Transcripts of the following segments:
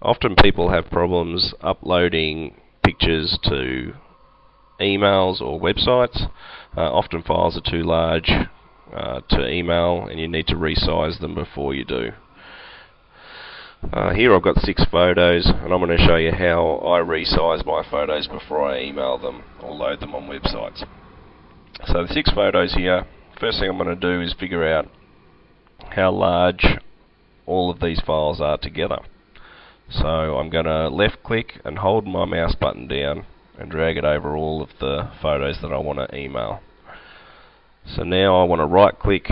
Often people have problems uploading pictures to emails or websites. Often files are too large to email, and you need to resize them before you do. Here I've got 6 photos, and I'm going to show you how I resize my photos before I email them or load them on websites. So the 6 photos here, first thing I'm going to do is figure out how large all of these files are together. So I'm going to left click and hold my mouse button down and drag it over all of the photos that I want to email. So now I want to right click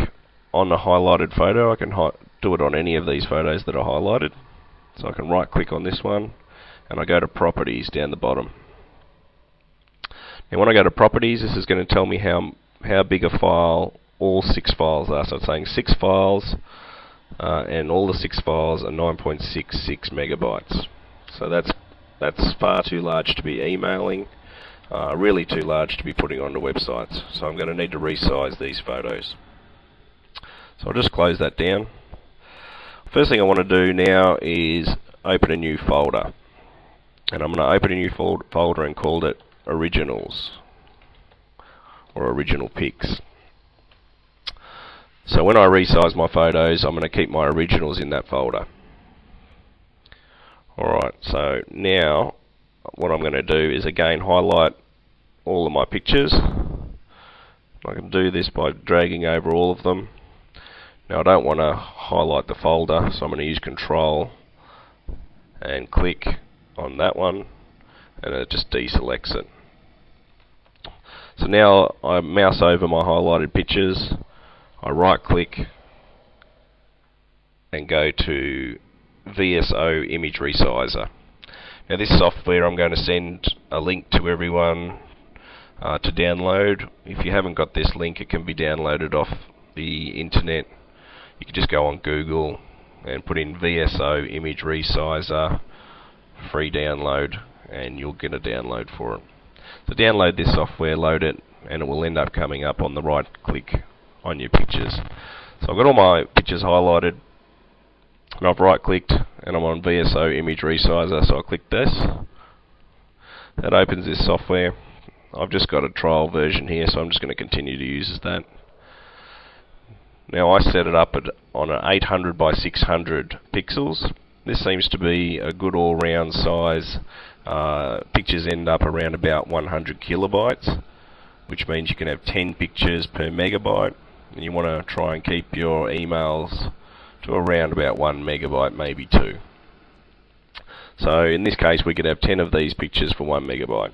on the highlighted photo. I can do it on any of these photos that are highlighted. So I can right click on this one and I go to properties down the bottom. Now when I go to properties, this is going to tell me how big a file all 6 files are. So it's saying 6 files and all the 6 files are 9.66 megabytes. So that's far too large to be emailing, really too large to be putting onto websites. So I'm going to need to resize these photos. So I'll just close that down. First thing I want to do now is open a new folder. And I'm going to open a new folder and call it Originals or Original Pics. So when I resize my photos, I'm going to keep my originals in that folder. Alright, so now what I'm going to do is again highlight all of my pictures. I can do this by dragging over all of them. Now I don't want to highlight the folder, so I'm going to use Control and click on that one, and it just deselects it. So now I mouse over my highlighted pictures, I right click and go to VSO Image Resizer. Now this software I'm going to send a link to everyone to download. If you haven't got this link, it can be downloaded off the internet. You can just go on Google and put in VSO Image Resizer free download and you'll get a download for it. So download this software, load it, and it will end up coming up on the right click on your pictures. So I've got all my pictures highlighted and I've right clicked and I'm on VSO Image Resizer, so I click this. That opens this software. I've just got a trial version here, so I'm just going to continue to use that. Now I set it up on an 800 by 600 pixels. This seems to be a good all-round size. Pictures end up around about 100 kilobytes, which means you can have 10 pictures per megabyte, and you want to try and keep your emails to around about 1 megabyte, maybe 2. So in this case we could have 10 of these pictures for 1 megabyte.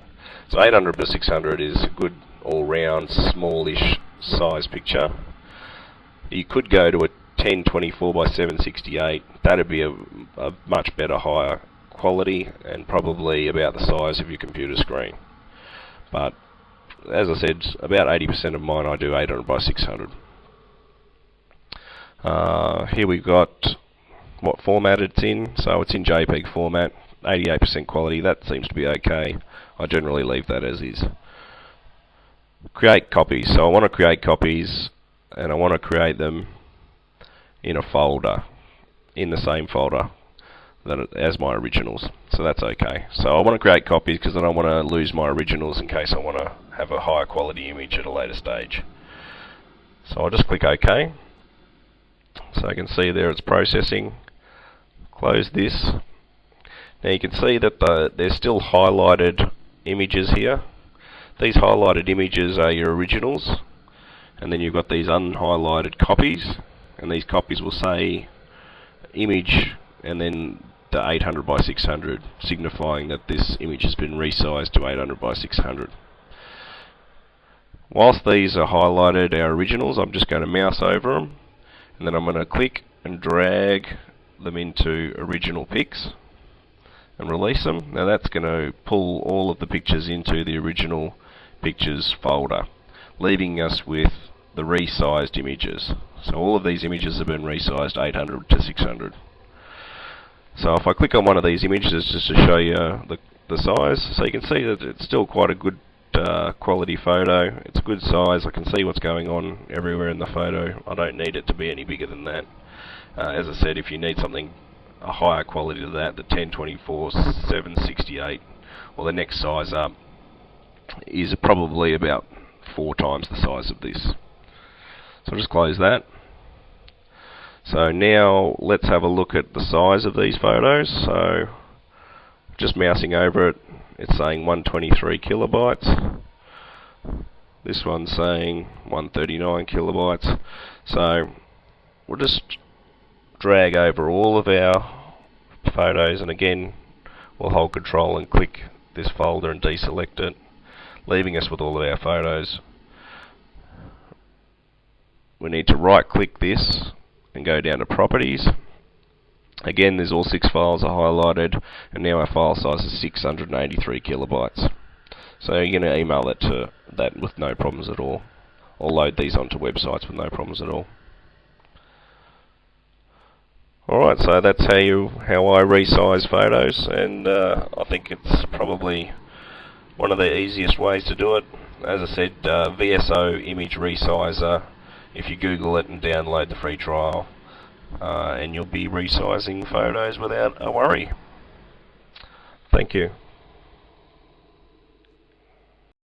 So 800 by 600 is a good all-round smallish size picture. You could go to a 1024 by 768. That'd be a much better, higher quality and probably about the size of your computer screen. But as I said, about 80% of mine I do 800 by 600. Here we've got what format it's in. So it's in JPEG format, 88% quality. That seems to be okay. I generally leave that as is. Create copies. So I want to create copies, and I want to create them in a folder, in the same folder as my originals. So that's okay. So I want to create copies because I don't want to lose my originals in case I want to have a higher quality image at a later stage. So I'll just click OK. So I can see there it's processing. Close this. Now you can see that there's still highlighted images here. These highlighted images are your originals, and then you've got these unhighlighted copies, and these copies will say image and then the 800 by 600, signifying that this image has been resized to 800 by 600. Whilst these are highlighted, our originals, I'm just going to mouse over them, and then I'm going to click and drag them into original pics and release them. Now that's going to pull all of the pictures into the original pictures folder, leaving us with the resized images. So all of these images have been resized 800 to 600. So if I click on one of these images just to show you the size, so you can see that it's still quite a good quality photo. It's a good size. I can see what's going on everywhere in the photo. I don't need it to be any bigger than that. As I said, if you need something a higher quality to that, the 1024 768, or the next size up, is probably about 4 times the size of this. So I'll just close that. So now let's have a look at the size of these photos. So just mousing over it, it's saying 123 kilobytes. This one's saying 139 kilobytes. So we'll just drag over all of our photos, and again we'll hold control and click this folder and deselect it, leaving us with all of our photos. We need to right click this and go down to properties. Again, there's all 6 files are highlighted, and now our file size is 683 kilobytes. So you're going to email that to that with no problems at all, or load these onto websites with no problems at all. Alright, so that's how I resize photos, and I think it's probably one of the easiest ways to do it. As I said, VSO Image Resizer, if you Google it and download the free trial, and you'll be resizing photos without a worry. Thank you.